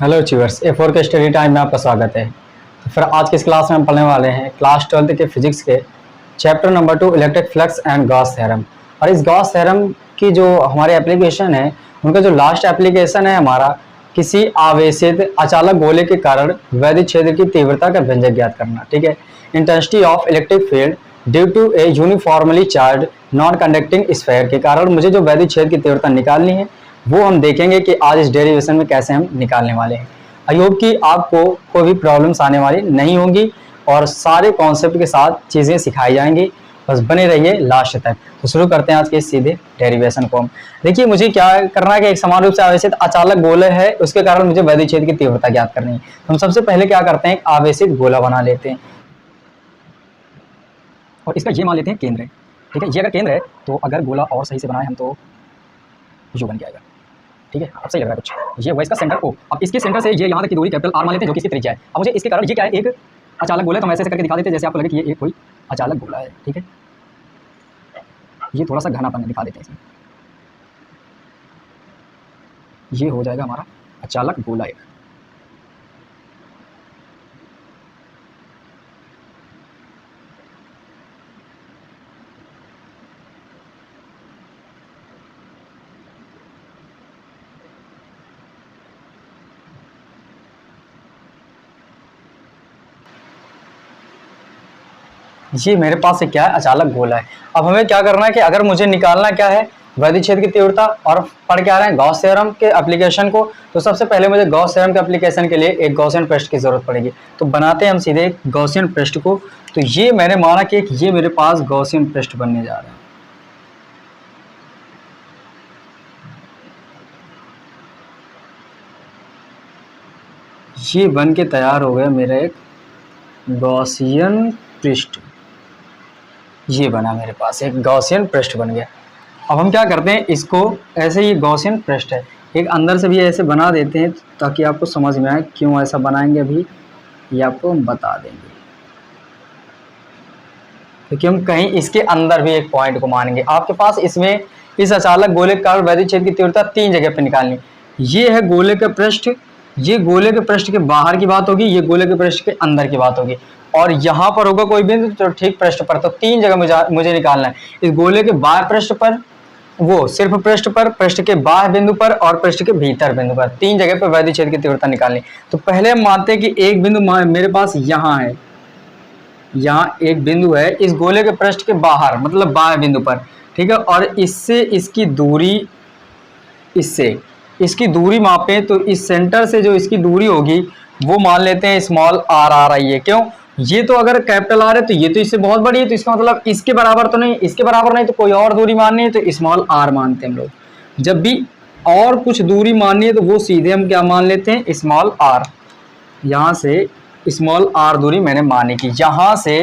Hello achievers, A4 के study time में आपका स्वागत है। तो फिर आज की इस क्लास में हम पढ़ने वाले हैं क्लास 12 के फिजिक्स के chapter number 2 electric flux and Gauss theorem. और इस गॉस थ्योरम की जो हमारी एप्लीकेशन है, उनका जो लास्ट एप्लीकेशन है हमारा किसी आवेशित अचालक गोले के कारण वैद्युत क्षेत्र की तीव्रता का व्यंजक ज्ञात करना। ठीक है, intensity of electric field due to a uniformly charge non conducting sphere के कारण मुझे जो वैद्युत क्षेत्र की तीव्रता निकालनी है वो हम देखेंगे कि आज इस डेरिवेशन में कैसे हम निकालने वाले हैं। आई होप कि आपको कोई भी प्रॉब्लम्स आने वाली नहीं होंगी और सारे कॉन्सेप्ट के साथ चीज़ें सिखाई जाएंगी। बस बने रहिए लास्ट तक। तो शुरू करते हैं आज के सीधे डेरिवेशन को। हम देखिए, मुझे क्या करना है कि एक समान रूप से आवेशित अचालक गोले है, उसके कारण मुझे वैद्युत क्षेत्र की तीव्रता ज्ञात करनी है। हम सबसे पहले क्या करते हैं, एक आवेशित गोला बना लेते हैं और इसका ये मान लेते हैं केंद्र है। ठीक है, ये अगर केंद्र है तो अगर गोला और सही से बनाए हम तो यू बन जाएगा। ठीक है, अब सही लग रहा है कुछ। ये हुआ इसका सेंटर ओ। अब इसके सेंटर से ये यहाँ तक की दूरी कैपिटल आर मान लेते हैं, जो कि इसकी त्रिज्या है। अब मुझे इसके कारण ये क्या है, एक अचालक गोला है, तो हम ऐसे करके दिखा देते हैं जैसे आपको लगे कि ये एक कोई अचालक गोला है। ठीक है, ये थोड़ा सा घनापन दिखा देते हैं इसमें। ये हो जाएगा हमारा अचालक गोला एक। ये मेरे पास से क्या है, अचालक गोला है। अब हमें क्या करना है कि अगर मुझे निकालना क्या है वैद्युत क्षेत्र की तीव्रता, और पढ़ के आ रहे हैं गॉस थ्योरम के एप्लीकेशन को, तो सबसे पहले मुझे गॉस थ्योरम के एप्लीकेशन के लिए एक गॉसियन पृष्ठ की जरूरत पड़ेगी। तो बनाते हैं हम सीधे एक गॉसियन पृष्ठ को। तो ये मैंने माना कि ये मेरे पास गॉसियन पृष्ठ बनने जा रहा है। ये बन के तैयार हो गया मेरा एक गॉसियन पृष्ठ। ये बना मेरे पास एक गॉसियन पृष्ठ बन गया। अब हम क्या करते हैं, इसको ऐसे ही गॉसियन पृष्ठ है, एक अंदर से भी ऐसे बना देते हैं ताकि आपको समझ में आए क्यों ऐसा बनाएंगे। अभी ये आपको हम बता देंगे, क्योंकि हम कहीं इसके अंदर भी एक पॉइंट को मानेंगे। आपके पास इसमें इस अचालक गोले के कारण वैद्युत क्षेत्र की तीव्रता तीन जगह पे निकालनी। ये है गोले के पृष्ठ, ये गोले के पृष्ठ के बाहर की बात होगी, ये गोले के पृष्ठ के अंदर की बात होगी, और यहाँ पर होगा कोई बिंदु तो ठीक पृष्ठ पर। तो तीन जगह मुझे निकालना है। इस गोले के बाह्य पृष्ठ पर, वो सिर्फ पृष्ठ पर, पृष्ठ के बाह्य बिंदु पर और पृष्ठ के भीतर बिंदु पर, तीन जगह पर वैद्युत क्षेत्र की तीव्रता निकालनी। तो पहले हम मानते हैं कि एक बिंदु मेरे पास यहाँ है, यहाँ एक बिंदु है इस गोले के पृष्ठ के बाहर, मतलब बाह्य बिंदु पर। ठीक है, और इससे इसकी दूरी, इससे इसकी दूरी मापें तो इस सेंटर से जो इसकी दूरी होगी वो मान लेते हैं स्मॉल आर आ रही है। क्यों, ये तो अगर कैपिटल आर है तो ये तो इससे बहुत बड़ी है, तो इसका मतलब इसके बराबर तो नहीं, इसके बराबर नहीं तो कोई और दूरी माननी है तो स्मॉल आर मानते हैं हम लोग। जब भी और कुछ दूरी माननी है तो वो सीधे हम क्या मान लेते हैं, स्मॉल आर। यहाँ से स्मॉल आर दूरी मैंने मानी कि यहाँ से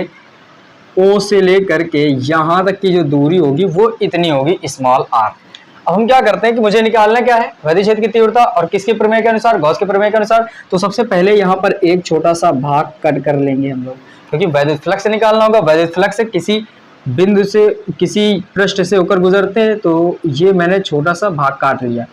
ओ से लेकर के यहाँ तक की जो दूरी होगी वो इतनी होगी, स्मॉल आर। अब हम क्या करते हैं कि मुझे निकालना क्या है, वैद्युत क्षेत्र की तीव्रता, और किसके प्रमेय के अनुसार, गॉस के प्रमेय के अनुसार। तो सबसे पहले यहाँ पर एक छोटा सा भाग कट कर लेंगे हम लोग, क्योंकि वैद्युत फ्लक्स से निकालना होगा। वैद्युत फ्लक्स से किसी बिंदु से, किसी पृष्ठ से होकर गुजरते हैं, तो ये मैंने छोटा सा भाग काट लिया।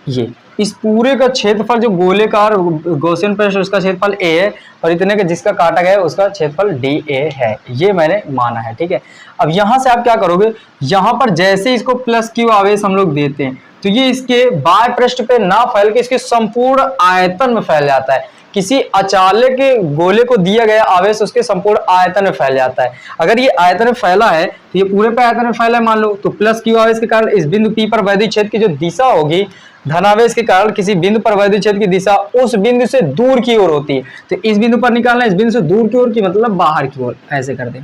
ये इस पूरे का क्षेत्रफल जो गोलेकार गॉसियन पृष्ठ उसका क्षेत्रफल a है, और इतने का जिसका काटा गया है उसका क्षेत्रफल dA है। ये मैंने माना है। ठीक है, अब यहाँ से आप क्या करोगे, यहाँ पर जैसे इसको प्लस q आवेश हम लोग देते हैं तो ये इसके बाह्य पृष्ठ पे ना फैल के इसके संपूर्ण आयतन में फैल जाता है। किसी अचालक के गोले को दिया गया आवेश उसके संपूर्ण आयतन में फैल जाता है। अगर ये आयतन में फैला है तो ये पूरे पे आयतन में फैला है मान लो, तो प्लस q आवेश के कारण इस बिंदु P पर वैद्युत क्षेत्र की जो दिशा होगी, धनावेश के कारण किसी बिंदु पर वैद्युत क्षेत्र की दिशा उस बिंदु से दूर की ओर होती है। तो इस बिंदु पर निकालना, इस बिंदु से दूर की ओर की मतलब बाहर की ओर, ऐसे कर दें।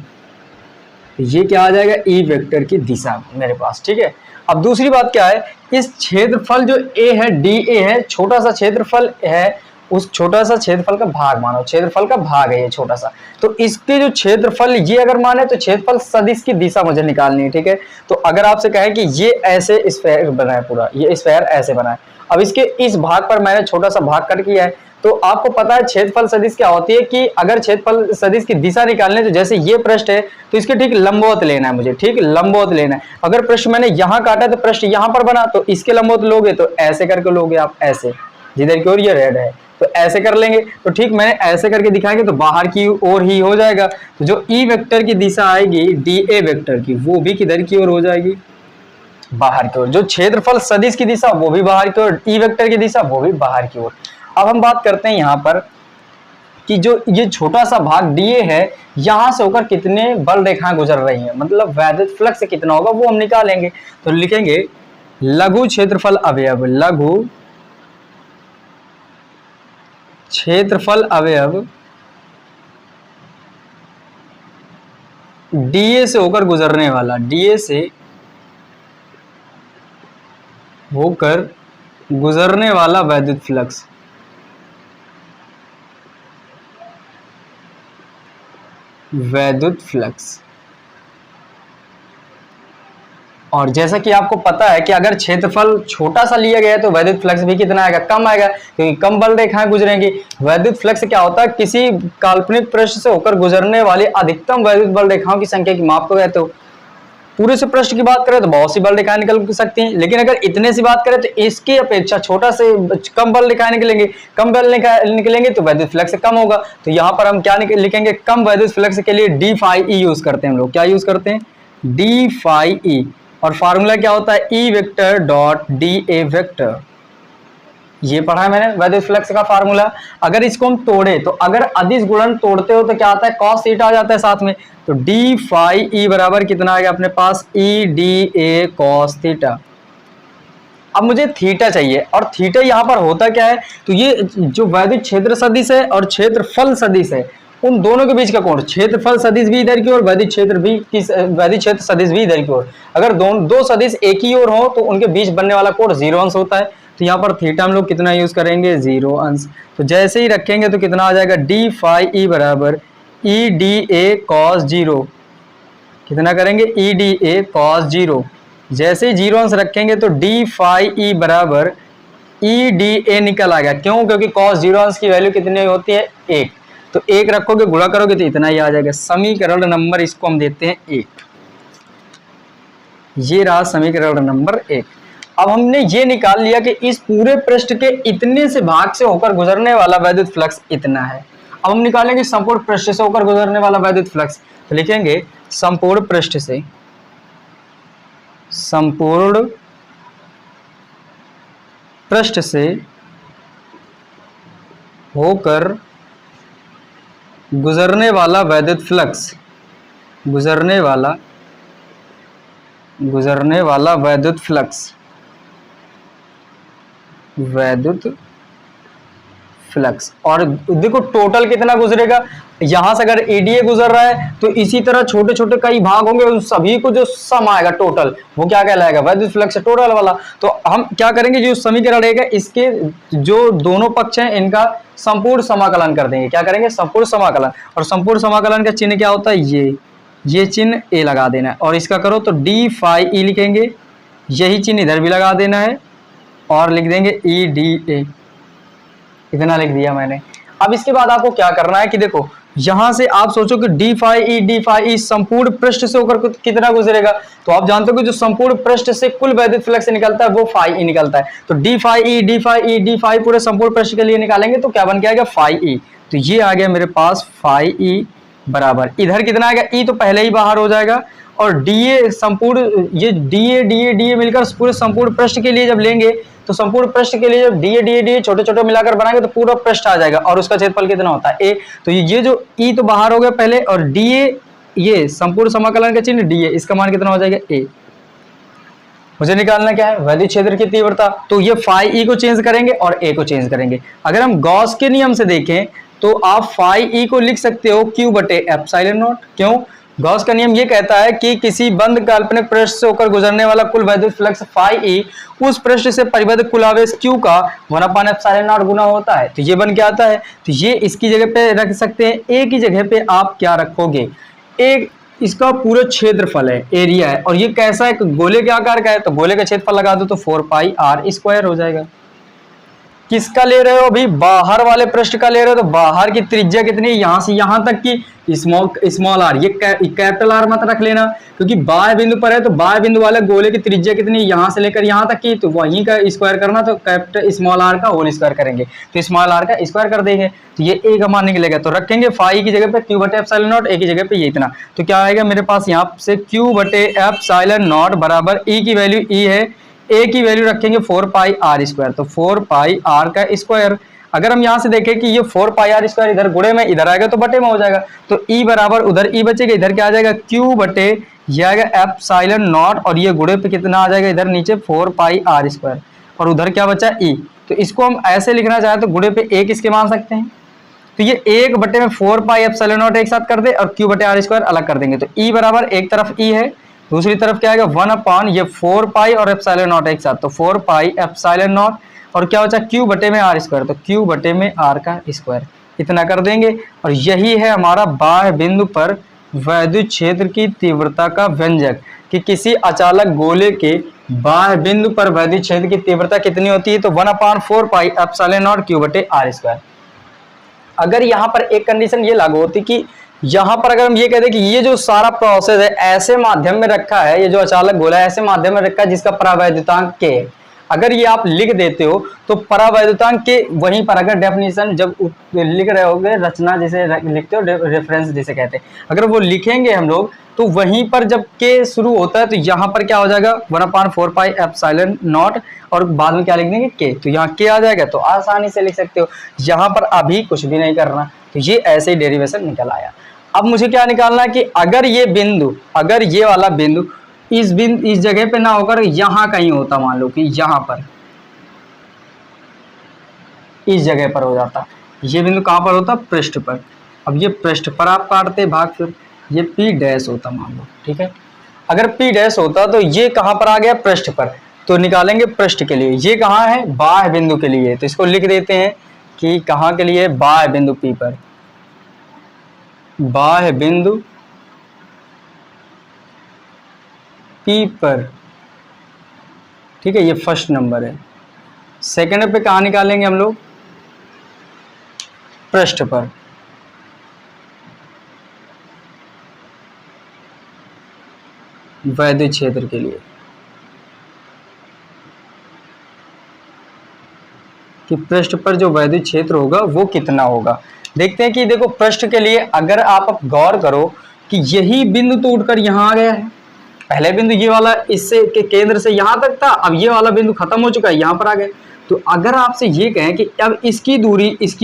तो ये क्या आ जाएगा, ई वेक्टर की दिशा मेरे पास। ठीक है, अब दूसरी बात क्या है, इस क्षेत्रफल जो ए है, dA है, छोटा सा क्षेत्रफल है, उस छोटा सा क्षेत्रफल का भाग मानो, क्षेत्रफल का भाग है ये छोटा सा। तो इसके जो क्षेत्रफल ये अगर माने तो क्षेत्रफल सदिश की दिशा मुझे निकालनी है। ठीक है, तो अगर आपसे कहे कि ये ऐसे स्फीयर बना है, पूरा ये स्फीयर ऐसे बना है, अब इसके इस भाग पर मैंने छोटा सा भाग कट किया है, तो आपको पता है क्षेत्रफल सदिश क्या होती है कि अगर क्षेत्रफल सदिश की दिशा निकालने, तो जैसे ये पृष्ठ है तो इसके ठीक लंबवत लेना है मुझे, ठीक लंबवत लेना है। अगर पृष्ठ मैंने यहाँ काटा तो पृष्ठ यहाँ पर बना, तो इसके लंबवत लोगे तो ऐसे करके लोगे आप, ऐसे जिधर की ओर ये रेड है। तो ऐसे कर लेंगे, तो ठीक मैंने ऐसे करके दिखाएंगे तो बाहर की ओर ही हो जाएगा। तो जो ई वेक्टर की दिशा आएगी डी ए वेक्टर की, वो भी किधर की ओर हो जाएगी, बाहर की ओर। जो क्षेत्रफल सदिश की दिशा वो भी बाहर की ओर, ई वेक्टर की दिशा वो भी बाहर की ओर। अब हम बात करते हैं यहाँ पर कि जो ये छोटा सा भाग डीए है, यहां से होकर कितने बल रेखाएं गुजर रही हैं, मतलब वैद्युत फ्लक्स कितना होगा वो हम निकालेंगे। तो लिखेंगे लघु क्षेत्रफल अवयव, लघु क्षेत्रफल अवयव डीए से होकर गुजरने वाला, डीए से होकर गुजरने वाला वैद्युत फ्लक्स, वैद्युत फ्लक्स। और जैसा कि आपको पता है कि अगर क्षेत्रफल छोटा सा लिया गया है तो वैद्युत फ्लक्स भी कितना आएगा, कम आएगा, क्योंकि कम बल रेखाएं गुजरेंगी। वैद्युत फ्लक्स क्या होता है, किसी काल्पनिक पृष्ठ से होकर गुजरने वाली अधिकतम वैद्युत बल रेखाओं की संख्या की माप को कहते हो। पूरे से पृष्ठ की बात करें तो बहुत सी बल रेखाएं निकल सकती हैं, लेकिन अगर इतने सी बात करें तो इसकी अपेक्षा छोटा से कम बल रेखाएं निकलेंगे, कम बल निकलेंगे तो वैद्युत फ्लक्स कम होगा। तो यहाँ पर हम क्या लिखेंगे, कम वैद्युत फ्लक्स के लिए डी फाई ई यूज करते हैं हम लोग। क्या यूज करते हैं, डी फाई ई। और फार्मूला क्या होता है, E vector dot D A vector. ये पढ़ा है मैंने वैद्युत फ्लक्स का फार्मूला। अगर इसको हम तोड़े तो अगर अदिश गुणन तोड़ते हो तो क्या आता है, कॉस थीटा आ जाता है साथ में। तो डी फाई ई बराबर कितना आ गया अपने पास, E D A cos theta. अब मुझे थीटा चाहिए, और थीटा यहाँ पर होता क्या है, तो ये जो वैद्युत क्षेत्र सदिश है और क्षेत्रफल सदिश है, उन दोनों के बीच का कोण, क्षेत्रफल सदिश भी इधर की ओर, वैद्युत क्षेत्र सदिश भी इधर की ओर। अगर दो सदिश एक ही ओर हो तो उनके बीच बनने वाला कोण 0 अंश होता है। तो यहाँ पर थीटा हम लोग कितना यूज करेंगे, 0 अंश। तो जैसे ही रखेंगे तो कितना आ जाएगा, डी फाई ई बराबर ई डी ए कॉस 0। कितना करेंगे, ई डी ए कॉस 0। जैसे ही 0 अंश रखेंगे तो डी फाई ई बराबर ई डी ए निकल आ गया। क्यों, क्योंकि कॉस 0 अंश की वैल्यू कितनी होती है, 1। तो 1 रखोगे, गुणा करोगे तो इतना ही आ जाएगा। समीकरण नंबर इसको हम देते हैं 1। ये रहा समीकरण नंबर 1। अब हमने ये निकाल लिया कि इस पूरे पृष्ठ के इतने से भाग से होकर गुजरने वाला वैद्युत फ्लक्स इतना है। अब हम निकालेंगे संपूर्ण पृष्ठ से होकर गुजरने वाला वैद्युत फ्लक्स। तो लिखेंगे संपूर्ण पृष्ठ से, संपूर्ण पृष्ठ से होकर गुजरने वाला वैद्युत फ्लक्स, गुजरने वाला वैद्युत फ्लक्स, वैद्युत फ्लक्स। और देखो टोटल कितना गुजरेगा, यहां से अगर एडीए गुजर रहा है तो इसी तरह छोटे छोटे कई भाग होंगे, उन सभी को जो सम आएगा टोटल, वो क्या कहलाएगा, वैद्युत फ्लक्स टोटल वाला। तो हम क्या करेंगे, जो समीकरण रहेगा इसके जो दोनों पक्ष हैं इनका संपूर्ण समाकलन कर देंगे। क्या करेंगे, संपूर्ण समाकलन। और संपूर्ण समाकलन का चिन्ह क्या होता है, ये चिन्ह ए लगा देना है। और इसका करो तो डी फाई ई लिखेंगे, यही चिन्ह इधर भी लगा देना है और लिख देंगे ई डी ए। इतना लिख दिया मैंने। अब इसके बाद आपको क्या करना है कि देखो यहां से आप सोचो कि डी फाई ई संपूर्ण पृष्ठ से होकर कितना गुजरेगा। तो आप जानते हो कि जो संपूर्ण पृष्ठ से कुल वैद्युत फ्लक्स निकलता है वो फाई ई निकलता है। तो डी फाई पूरे संपूर्ण पृष्ठ के लिए निकालेंगे तो क्या बन के आएगा, फाई ई। तो ये आ गया मेरे पास फाई ई बराबर, इधर कितना आएगा, ई तो पहले ही बाहर हो जाएगा। और डीए संपूर्ण, ये डीए मिलकर पूरे संपूर्ण पृष्ठ के लिए जब लेंगे तो संपूर्ण पृष्ठ के लिए जब डीए छोटे छोटे मिलाकर बनाएंगे तो पूरा पृष्ठ आ जाएगा। और उसका क्षेत्रफल कितना होता है, ए। तो ये जो ई तो बाहर हो गया पहले, और डीए ये संपूर्ण समाकलन का चिन्ह डीए, इसका मान कितना हो जाएगा, ए। मुझे निकालना क्या है, वैद्युत क्षेत्र की तीव्रता। तो ये फाई ई को चेंज करेंगे और ए को चेंज करेंगे। अगर हम गॉस के नियम से देखें तो आप फाई ई को लिख सकते हो Q बटे एप्सिलॉन नॉट। क्यों, गॉस का नियम ये कहता है कि किसी बंद काल्पनिक पृष्ठ से होकर गुजरने वाला कुल वैद्युत फ्लक्स फाई ई उस पृष्ठ से परिबद्ध कुल आवेश Q का 1 एप्सिलॉन नॉट गुना होता है। तो ये बन के आता है। तो ये इसकी जगह पे रख सकते हैं। ए की जगह पे आप क्या रखोगे, एक इसका पूरा क्षेत्रफल है, एरिया है। और ये कैसा है, गोले के आकार का है, तो गोले का क्षेत्रफल लगा दो तो 4 पाई r स्क्वायर हो जाएगा। किसका ले रहे हो, अभी बाहर वाले पृष्ठ का ले रहे हो, तो बाहर की त्रिज्या कितनी है, यहां से यहां तक की स्मॉल आर, ये कैपिटल आर मत रख लेना, क्योंकि बाह्य बिंदु पर है, तो बाह्य बिंदु वाले गोले की त्रिज्या कितनी है, यहां से लेकर यहां तक की, तो वहीं का स्क्वायर करना, तो कैपिटल स्मॉल आर का होल स्क्वायर करेंगे, तो स्मॉल आर का स्क्वायर कर देंगे, तो ये एक हमारा निकलेगा, तो रखेंगे फाई की जगह पे क्यू बटे एप्सिलॉन नॉट, ए की जगह पे ये इतना, तो क्या आएगा मेरे पास यहाँ से क्यू बटे एप्सिलॉन नॉट बराबर ई की वैल्यू ई है, ए की वैल्यू रखेंगे 4 पाई आर स्क्वायर, तो 4 पाई आर का स्क्वायर। अगर हम यहां से देखें कि ये 4 पाई आर स्क्वायर इधर गुणे में इधर आएगा तो बटे में हो जाएगा, तो ई बराबर उधर ई बचेगा, इधर क्या आ जाएगा क्यू बटे ये आएगा एप्सिलॉन नॉट, और ये गुणे पे कितना आ जाएगा इधर नीचे 4 पाई आर स्क्वायर, और उधर क्या बचा ई, तो इसको हम ऐसे लिखना चाहे तो गुणे पे एक इसके मान सकते हैं, तो ये एक बटे में 4 पाई एप्सिलॉन नॉट एक साथ कर दे और क्यू बटे आर स्क्वायर अलग कर देंगे, तो ई बराबर एक तरफ ई है, दूसरी तरफ क्या आएगा 1 अपॉन ये 4 पाई और एप्सिलॉन नॉट एक साथ, तो 4 पाई एप्सिलॉन नॉट, और क्या बचा क्यू बटे में आर स्क्वायर, तो क्यू बटे में आर का स्क्वायर, इतना कर देंगे, और यही है हमारा बाह्य बिंदु पर वैद्युत क्षेत्र की तीव्रता का व्यंजक, कि किसी अचालक गोले के बाह्य बिंदु पर वैद्युत क्षेत्र की तीव्रता कितनी होती है, तो 1 upon 4 pi epsilon not Q बटे आर स्क्वायर। अगर यहाँ पर एक कंडीशन ये लागू होती कि यहाँ पर अगर हम ये कहते कि ये जो सारा प्रोसेस है ऐसे माध्यम में रखा है, ये जो अचालक गोला है ऐसे माध्यम में रखा है जिसका परावैद्युतांक के है, अगर ये आप लिख देते हो तो परावैद्युतांक के वहीं पर अगर डेफिनेशन जब लिख रहे होगे, रचना जिसे लिखते हो रेफरेंस जिसे कहते हैं, अगर वो लिखेंगे हम लोग तो वहीं पर जब के शुरू होता है तो यहाँ पर क्या हो जाएगा 1/4 पाई एप्सिलॉन नॉट, और बाद में क्या लिख देंगे के, तो यहाँ के आ जाएगा, तो आसानी से लिख सकते हो, यहाँ पर अभी कुछ भी नहीं करना, तो ये ऐसे ही डेरिवेशन निकल आया। अब मुझे क्या निकालना है कि अगर ये बिंदु, अगर ये वाला बिंदु इस जगह पे ना होकर यहां कहीं होता, मान लो कि यहां पर इस जगह पर हो जाता, ये बिंदु कहां पर होता पृष्ठ पर, अब ये पृष्ठ पर आप काटते भाग, फिर ये P डैश होता मान लो, ठीक है, अगर P डैश होता तो ये कहां पर आ गया पृष्ठ पर, तो निकालेंगे पृष्ठ के लिए, ये कहां है बाह्य बिंदु के लिए, तो इसको लिख देते हैं कि कहां के लिए बाह्य बिंदु P पर, बाह्य बिंदु P पर, ठीक है, ये फर्स्ट नंबर है। सेकंड पे कहां निकालेंगे हम लोग पृष्ठ पर, वैद्युत क्षेत्र के लिए, कि पृष्ठ पर जो वैद्युत क्षेत्र होगा वो कितना होगा। देखते हैं कि देखो पृष्ठ के लिए अगर आप गौर करो कि यही बिंदु तो उठकर यहां आ गया है, पहले बिंदु ये वाला इससे के केंद्र से यहां तक था, अब ये वाला बिंदु खत्म हो चुका है यहां पर आ गया, तो अगर आपसे ये कहें कि अब इसकी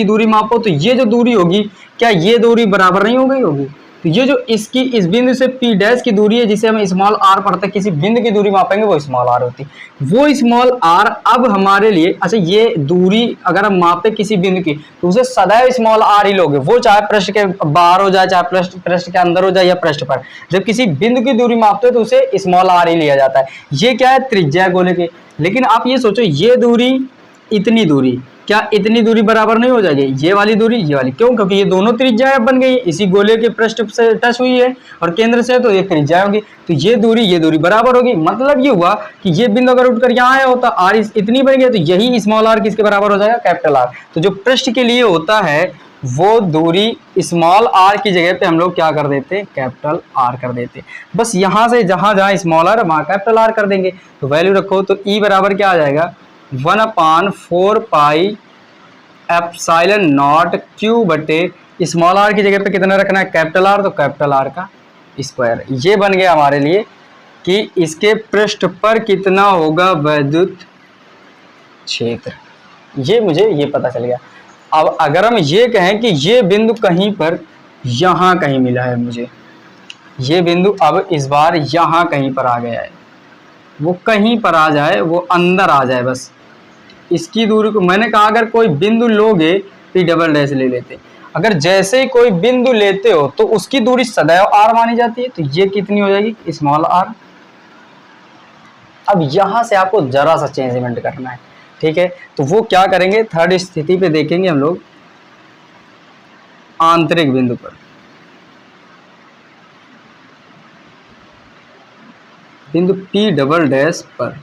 दूरी मापो, तो ये जो दूरी होगी क्या ये दूरी बराबर नहीं हो गई होगी, तो ये जो इसकी इस बिंदु से P डैश की दूरी है जिसे हम स्मॉल r पढ़ते हैं, किसी बिंदु की दूरी मापेंगे वो स्मॉल r होती है, वो स्मॉल r अब हमारे लिए, अच्छा ये दूरी अगर हम मापे किसी बिंदु की तो उसे सदैव स्मॉल r ही लोगे, वो चाहे पृष्ठ के बाहर हो जाए, चाहे पृष्ठ के अंदर हो जाए या पृष्ठ पर, जब किसी बिंदु की दूरी मापते हो तो उसे स्मॉल r ही लिया जाता है। ये क्या है त्रिज्या गोले की, लेकिन आप ये सोचो ये दूरी इतनी दूरी, क्या इतनी दूरी बराबर नहीं हो जाएगी, ये वाली दूरी ये वाली, क्यों, क्योंकि ये दोनों त्रिज्याएं बन गई, इसी गोले के पृष्ठ से टच हुई है और केंद्र से, तो ये त्रिज्या होगी, तो ये दूरी बराबर होगी, मतलब ये हुआ कि ये बिंदु अगर उठकर यहाँ आया होता आर इतनी बन गई, तो यही स्मॉल आर किसके बराबर हो जाएगा कैपिटल आर, तो जो पृष्ठ के लिए होता है वो दूरी स्मॉल आर की जगह पे हम लोग क्या कर देते कैपिटल आर कर देते, बस यहाँ से जहां जहां स्मॉल आर वहां कैपिटल आर कर देंगे, तो वैल्यू रखो, तो ई बराबर क्या आ जाएगा 1/4 पाई एप्सिलॉन नॉट क्यू बटे स्मॉल आर की जगह पे कितना रखना है कैपिटल आर, तो कैपिटल आर का स्क्वायर, ये बन गया हमारे लिए कि इसके पृष्ठ पर कितना होगा वैद्युत क्षेत्र, ये मुझे ये पता चल गया। अब अगर हम ये कहें कि ये बिंदु कहीं पर यहां कहीं मिला है मुझे, ये बिंदु अब इस बार यहां कहीं पर आ गया है, वो कहीं पर आ जाए, वो अंदर आ जाए, बस इसकी दूरी को मैंने कहा अगर कोई बिंदु लोगे P डबल डैश ले लेते, अगर जैसे ही कोई बिंदु लेते हो तो उसकी दूरी सदैव r मानी जाती है, तो ये कितनी हो जाएगी स्मॉल r। अब यहां से आपको जरा सा चेंजमेंट करना है, ठीक है, तो वो क्या करेंगे थर्ड स्थिति पे देखेंगे हम लोग, आंतरिक बिंदु पर, बिंदु P डबल डैश पर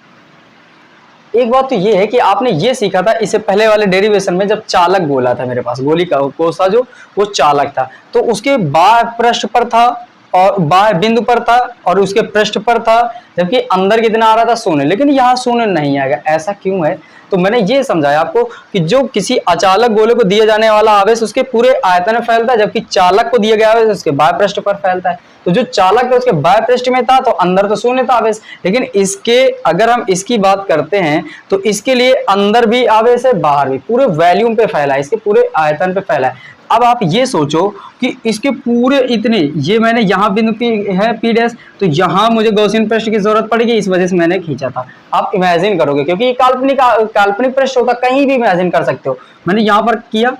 एक बात तो ये है कि आपने ये सीखा था इससे पहले वाले डेरिवेशन में, जब चालक गोला था मेरे पास, गोली का कोसा जो वो चालक था, तो उसके बाह्य पृष्ठ पर था और बाह्य बिंदु पर था और उसके पृष्ठ पर था, जबकि अंदर कितना आ रहा था, शून्य। लेकिन यहाँ शून्य नहीं आएगा, ऐसा क्यों है? तो मैंने ये समझाया आपको कि जो किसी अचालक गोले को दिया जाने वाला आवेश उसके पूरे आयतन में फैलता है, जबकि चालक को दिया गया आवेश उसके बाह्य पृष्ठ पर फैलता है। तो जो चालक था उसके बाह्य पृष्ठ में था तो अंदर तो शून्य था आवेश, लेकिन इसके अगर हम इसकी बात करते हैं तो इसके लिए अंदर भी आवेश है, बाहर भी, पूरे वॉल्यूम पे फैला है, इसके पूरे आयतन पे फैला है। अब आप ये सोचो कि इसके पूरे इतने, ये मैंने यहाँ बिंदु पी है पी डैश, तो यहाँ मुझे गॉसियन पृष्ठ की जरूरत पड़ेगी, इस वजह से मैंने खींचा था। आप इमेजिन करोगे क्योंकि ये काल्पनिक पृष्ठ होता, कहीं भी इमेजिन कर सकते हो, मैंने यहाँ पर किया।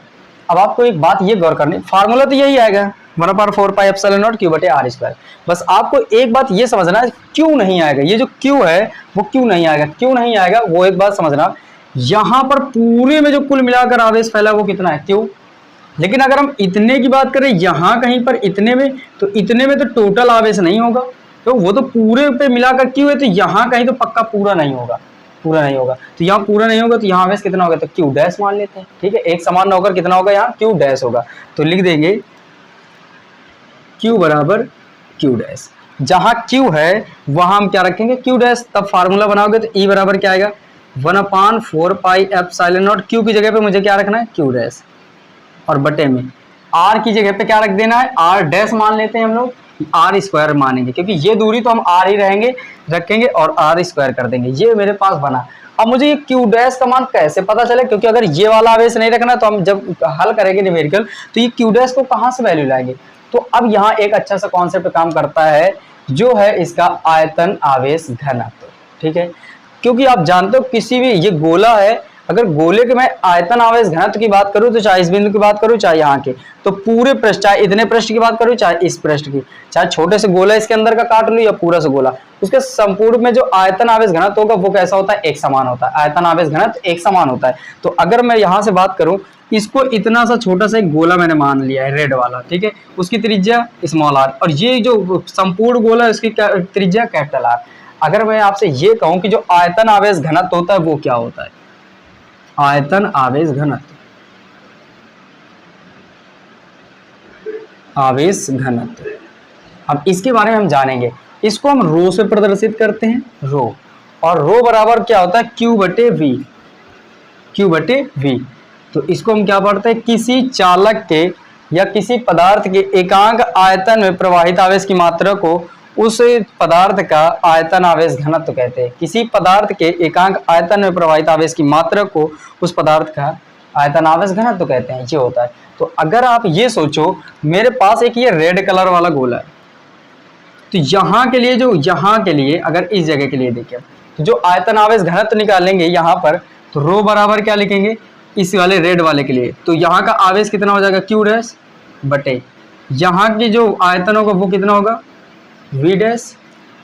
अब आपको एक बात ये गौर करनी, फार्मूला तो यही आएगा 1/4πε0 q/r²। बस आपको एक बात ये समझना है, क्यों नहीं आएगा, ये जो क्यू है वो क्यों नहीं आएगा, क्यों नहीं आएगा वो एक बात समझना। यहाँ पर पूरे में जो कुल मिलाकर आवेश फैला वो कितना है, क्यू। लेकिन अगर हम इतने की बात करें यहाँ कहीं पर इतने में, तो इतने में तो टोटल आवेश नहीं होगा, तो वो तो पूरे पे मिलाकर क्यू है, तो यहाँ कहीं तो पक्का पूरा नहीं होगा, पूरा नहीं होगा। तो यहाँ पूरा नहीं होगा तो यहाँ आवेश कितना होगा, तो क्यू डैश मान लेते हैं, ठीक है। एक समान होकर कितना होगा, यहाँ क्यू डैश होगा, तो लिख देंगे क्यू बराबर क्यू डैश। जहां क्यू है वहां हम क्या रखेंगे, क्यू डैश। तब फार्मूला बनाओगे तो ई बराबर क्या आएगा, 1/4πε0। क्यू की जगह पे मुझे क्या रखना है, क्यू डैश, और बटे में आर की जगह पे क्या रख देना है, आर डैश मान लेते हैं हम लोग, आर स्क्वायर मानेंगे क्योंकि ये दूरी तो हम आर ही रखेंगे और आर स्क्वायर कर देंगे। ये मेरे पास बना। अब मुझे ये क्यू डैश का मान कैसे पता चले, क्योंकि अगर ये वाला आवेश नहीं रखना तो हम जब हल करेंगे न्यूमेरिकल तो ये क्यू डैश को कहाँ से वैल्यू लाएंगे। तो अब यहाँ एक अच्छा सा कॉन्सेप्ट काम करता है जो है इसका आयतन आवेश घनत्व, ठीक है। क्योंकि आप जानते हो किसी भी, ये गोला है, अगर गोले के मैं आयतन आवेश घनत्व की बात करूं तो चाहे इस बिंदु की बात करूं चाहे यहाँ के, तो पूरे पृष्ठ, चाहे इतने पृष्ठ की बात करूं चाहे इस पृष्ठ की, चाहे छोटे से गोला इसके अंदर का काट लूं या पूरा सा गोला, उसके संपूर्ण में जो आयतन आवेश घनत्व होगा वो कैसा होता है, एक समान होता है। आयतन आवेश घनत्व एक समान होता है। तो अगर मैं यहाँ से बात करूं, इसको इतना सा छोटा सा एक गोला मैंने मान लिया है, रेड वाला, ठीक है, उसकी त्रिज्या स्मॉल आर, और ये जो संपूर्ण गोला है उसकी त्रिज्या कैपिटल आर। अगर मैं आपसे ये कहूं कि जो आयतन आवेश घनत्व होता है वो क्या होता है, आयतन आवेश घनत्व, आवेश घनत्व, अब इसके बारे में हम जानेंगे। इसको हम रो से प्रदर्शित करते हैं, रो, और रो बराबर क्या होता है, क्यू बटे वी, क्यू बटे वी। तो इसको हम क्या पढ़ते हैं, किसी चालक के या किसी पदार्थ के एकांक आयतन में प्रवाहित आवेश की मात्रा को उस पदार्थ का आयतन आवेश घनत्व कहते हैं। किसी पदार्थ के एकांक आयतन में प्रवाहित आवेश की मात्रा को उस पदार्थ का आयतन आवेश घनत्व कहते हैं, ये होता है। तो अगर आप ये सोचो, मेरे पास एक ये रेड कलर वाला गोला है, तो यहाँ के लिए, जो यहाँ के लिए अगर इस जगह के लिए देखें तो जो आयतन आवेश घनत्व निकालेंगे यहाँ पर, तो रो बराबर क्या लिखेंगे, इस वाले रेड वाले के लिए, तो यहाँ का आवेश कितना हो जाएगा, क्यू डैश बटे यहाँ की जो आयतन होगा वो कितना होगा, वी डैश,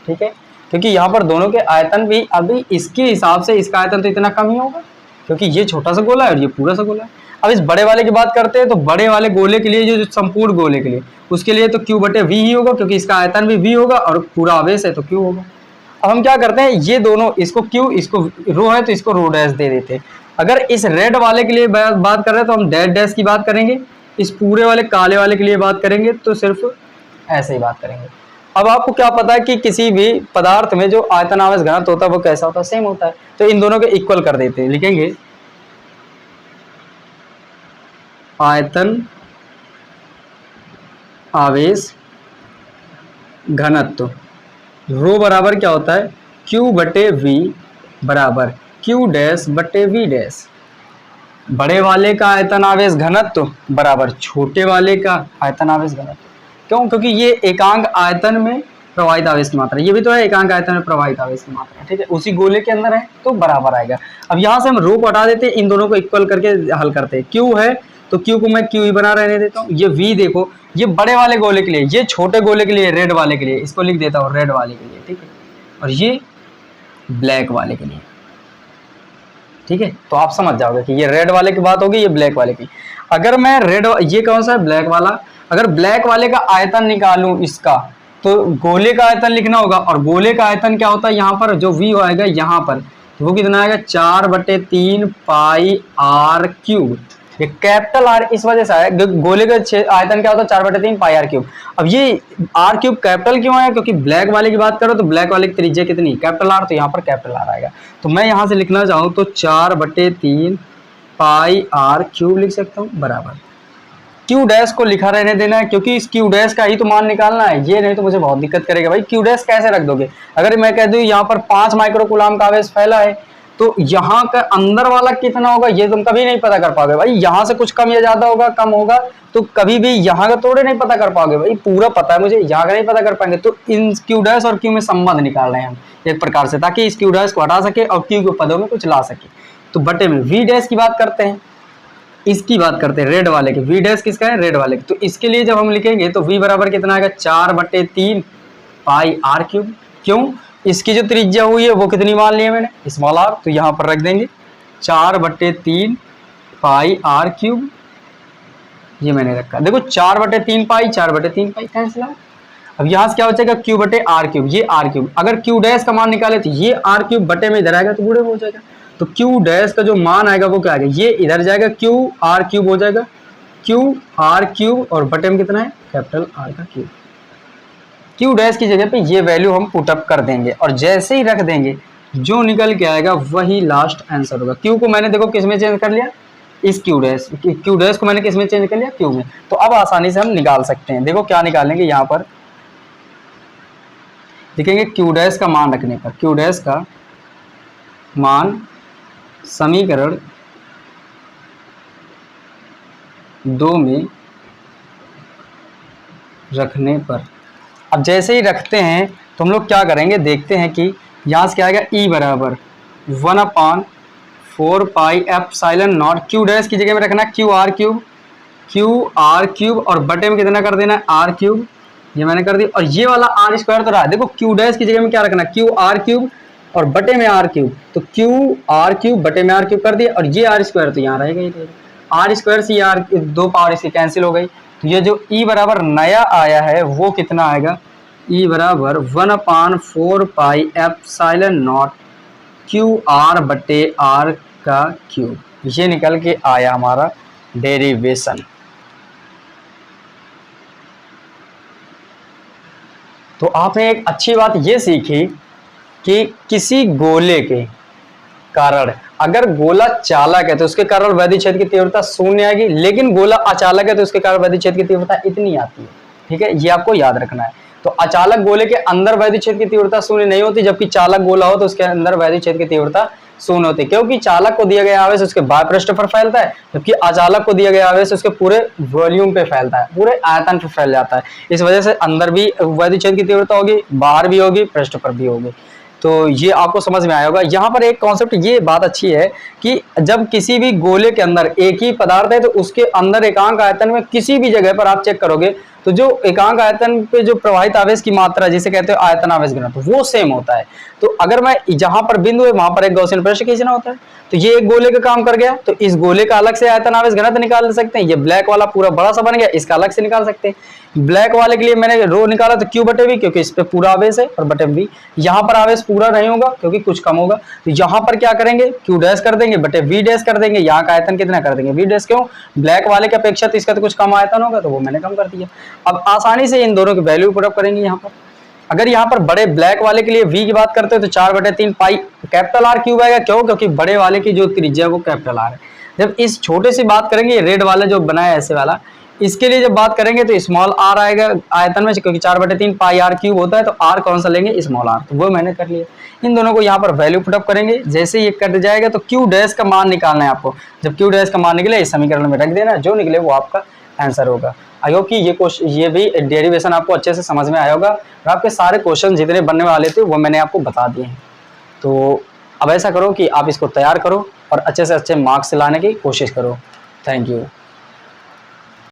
ठीक है। क्योंकि यहाँ पर दोनों के आयतन भी अभी इसके हिसाब से इसका आयतन तो इतना कम ही होगा क्योंकि ये छोटा सा गोला है और ये पूरा सा गोला है। अब इस बड़े वाले की बात करते हैं तो बड़े वाले गोले के लिए, जो संपूर्ण गोले के लिए, उसके लिए तो क्यू बटे वी ही होगा क्योंकि इसका आयतन भी वी होगा और पूरा आवेश है तो क्यू होगा। अब हम क्या करते हैं, ये दोनों, इसको क्यू, इसको रो है तो इसको रो डैश दे देते हैं। अगर इस रेड वाले के लिए बात कर रहे हैं तो हम डैश डैश की बात करेंगे, इस पूरे वाले काले वाले के लिए बात करेंगे तो सिर्फ ऐसे ही बात करेंगे। अब आपको क्या पता है कि किसी भी पदार्थ में जो आयतन आवेश घनत्व होता है वो कैसा होता है, सेम होता है, तो इन दोनों के इक्वल कर देते हैं। लिखेंगे आयतन आवेश घनत्व, रो बराबर क्या होता है, क्यू बटे वी बराबर क्यू डैश बटे वी डैश। बड़े वाले का आयतन आवेश घनत्व बराबर छोटे वाले का आयतन आवेश घनत्व। क्यों, क्योंकि ये एकांक आयतन में प्रवाहित आवेश की मात्रा, ये भी तो है एकांक आयतन में प्रवाहित आवेश की मात्रा, ठीक है, उसी गोले के अंदर है तो बराबर आएगा। अब यहाँ से हम रो को हटा देते हैं, इन दोनों को इक्वल करके हल करते हैं। क्यू है तो क्यू को मैं क्यू ही बना रहने देता हूँ। ये वी देखो, ये बड़े वाले गोले के लिए, ये छोटे गोले के लिए, रेड वाले के लिए, इसको लिख देता हूँ रेड वाले के लिए, ठीक है, और ये ब्लैक वाले के लिए, ठीक है। तो आप समझ जाओगे कि ये रेड वाले की बात होगी, ये ब्लैक वाले की। अगर मैं रेड, ये कौन सा है, ब्लैक वाला, अगर ब्लैक वाले का आयतन निकालूं इसका, तो गोले का आयतन लिखना होगा, और गोले का आयतन क्या होता है, यहाँ पर जो वी आएगा यहाँ पर, तो वो कितना आएगा 4/3 पाई आर क्यूब। ये कैपिटल आर इस वजह से आया, गोले का आयतन क्या होता है 4/3 पाई आर क्यूब। अब ये आर क्यूब कैपिटल क्यों है, क्योंकि ब्लैक वाले की बात करो तो ब्लैक वाले की त्रिज्या कितनी कैपिटल आर, तो यहाँ पर कैपिटल आर आएगा। तो मैं यहाँ से लिखना चाहूँ तो 4/3 पाई आर क्यूब लिख सकता हूँ बराबर। क्यू डैश को लिखा रहने देना है, क्योंकि इस क्यू डैश का ही तो मान निकालना है, ये नहीं तो मुझे बहुत दिक्कत करेगा भाई। क्यू डैश कैसे रख दोगे, अगर मैं कह दूं यहाँ पर 5 माइक्रोकूलाम का आवेश फैला है तो यहाँ का अंदर वाला कितना होगा ये तुम कभी नहीं पता कर पाओगे भाई। यहाँ से कुछ कम या ज्यादा होगा, कम होगा तो कभी भी यहाँ का थोड़े नहीं पता कर पाओगे भाई, पूरा पता है मुझे, यहाँ का नहीं पता कर पाएंगे। तो इन क्यू डैश और क्यू में संबंध निकाल रहे हैं हम एक प्रकार से, ताकि इस क्यू डैश को हटा सके और क्यू के पदों में कुछ ला सके। तो बटे में वी डैश की बात करते हैं, इसकी बात करते हैं रेड वाले के, वी डैश किसका है रेड वाले के। तो इसके लिए जब हम लिखेंगे तो वी बराबर कितना आएगा 4/3 पाई आर क्यूब। क्यों, इसकी जो त्रिज्या हुई है वो कितनी मान ली है मैंने स्मॉल आर, तो यहाँ पर रख देंगे 4/3 पाई आर क्यूब, ये मैंने रखा। देखो 4/3 पाई 4/3 पाई कैंसिल आउट। अब यहाँ से क्या बचेगा क्यू बटे आर क्यूब, ये आर क्यूब। अगर क्यू डैश का मान निकाले तो ये आर क्यूब बटे में इधर आएगा तो बूढ़े हो जाएगा। तो क्यू डैश का जो मान आएगा वो क्या आएगा, ये इधर जाएगा क्यू आर क्यूब हो जाएगा, क्यू आर क्यूब और बटे में कितना है कैपिटल आर का क्यूब। क्यू डैश की जगह पे ये वैल्यू हम पुटअप कर देंगे और जैसे ही रख देंगे जो निकल के आएगा वही लास्ट आंसर होगा। क्यू को मैंने देखो किस में चेंज कर लिया, इस क्यू डैश को मैंने किस में चेंज कर लिया क्यू में। तो अब आसानी से हम निकाल सकते हैं। देखो क्या निकालेंगे, यहाँ पर लिखेंगे क्यू डैश का मान रखने पर, क्यू डैश का मान समीकरण 2 में रखने पर। अब जैसे ही रखते हैं तो हम लोग क्या करेंगे, देखते हैं कि यहाँ से क्या आएगा ई बराबर 1/4 pi epsilon not. Q dash की जगह में रखना क्यू आर क्यूब और बटे में कितना कर देना आर क्यूब, ये मैंने कर दी। और ये वाला आर स्क्वायर तो रहा, देखो क्यू डैश की जगह में क्या रखना क्यू आर क्यूब और बटे में आर क्यूब, तो क्यू आर क्यूब बटे में आर क्यूब कर दिया। और ये आर स्क्वायर तो यहाँ रहेगा ही रहेगा, आर स्क्वायर से आर 2 पावर इसी कैंसिल हो गई। तो ये जो ई बराबर नया आया है वो कितना आएगा, ई बराबर 1/4 pi epsilon not Q R बटे आर का क्यूब, ये निकल के आया हमारा डेरिवेशन। तो आपने एक अच्छी बात ये सीखी कि किसी गोले के कारण, अगर गोला चालक है तो उसके कारण वैद्युत क्षेत्र की तीव्रता 0 आएगी, लेकिन गोला अचालक है तो उसके कारण वैद्युत क्षेत्र की तीव्रता इतनी आती है। ठीक है, ये आपको याद रखना है। तो अचालक गोले के अंदर वैद्युत क्षेत्र की तीव्रता 0 नहीं होती, जबकि चालक गोला हो तो उसके अंदर वैद्युत क्षेत्र की तीव्रता 0 होती है, क्योंकि चालक को दिया गया आवेश उसके बाह्य पृष्ठ पर फैलता है, जबकि अचालक को दिया गया आवेश उसके पूरे वॉल्यूम पे फैलता है, पूरे आयतन पे फैल जाता है। इस वजह से अंदर भी वैद्युत क्षेत्र की तीव्रता होगी, बाहर भी होगी, पृष्ठ पर भी होगी। तो ये आपको समझ में आया होगा। यहाँ पर एक कॉन्सेप्ट ये बात अच्छी है कि जब किसी भी गोले के अंदर एक ही पदार्थ है तो उसके अंदर एकांक आयतन में किसी भी जगह पर आप चेक करोगे तो जो एकांक आयतन पे जो प्रवाहित आवेश की मात्रा जिसे कहते हैं आयतन आवेश घनत्व वो सेम होता है। तो अगर मैं जहां पर बिंदु है वहां पर एक गॉसियन पृष्ठ खींचना होता है, तो ये एक गोले का काम कर गया, तो इस गोले का अलग से आयतन आवेश घनत्व निकाल सकते हैं। ये ब्लैक वाला पूरा बड़ा सा बन गया, इसका अलग से निकाल सकते हैं। ब्लैक वाले के लिए मैंने रो निकाला तो क्यू बटे वी, क्योंकि इस पे पूरा आवेश है, और बटे वी यहाँ पर आवेश पूरा नहीं होगा क्योंकि कुछ कम होगा, तो यहाँ पर क्या करेंगे क्यू डैश कर देंगे बटे वी डैश कर देंगे। यहाँ का आयतन कितना कर देंगे वी डैश, क्यों ब्लैक वाले की अपेक्षा तो इसका तो कुछ कम आयतन होगा तो वो मैंने कम कर दिया। अब आसानी से इन दोनों की वैल्यू पुट अप करेंगे। यहाँ पर अगर यहाँ पर बड़े ब्लैक वाले के लिए v की बात करते हैं तो 4/3 पाई कैपिटल आर क्यूब आएगा, क्यों क्योंकि बड़े वाले की जो त्रिज्या वो कैपिटल आर है। जब इस छोटे से बात करेंगे रेड वाला जो बनाया ऐसे वाला, इसके लिए जब बात करेंगे तो स्मॉल आर आएगा आयतन में, क्योंकि 4/3 पाई आर क्यूब होता है, तो आर कौन सा लेंगे स्मॉल आर, तो वो मैंने कर लिया। इन दोनों को यहाँ पर वैल्यू पुटअप करेंगे, जैसे ये कट जाएगा तो क्यू डैश का मान निकालना है आपको। जब क्यू डैश का मान निकले इस समीकरण में रख देना, जो निकले वो आपका आंसर होगा। आई होप कि ये भी डेरिवेशन आपको अच्छे से समझ में आया होगा, और आपके सारे क्वेश्चन जितने बनने वाले थे वो मैंने आपको बता दिए हैं। तो अब ऐसा करो कि आप इसको तैयार करो और अच्छे से अच्छे मार्क्स लाने की कोशिश करो। Thank you.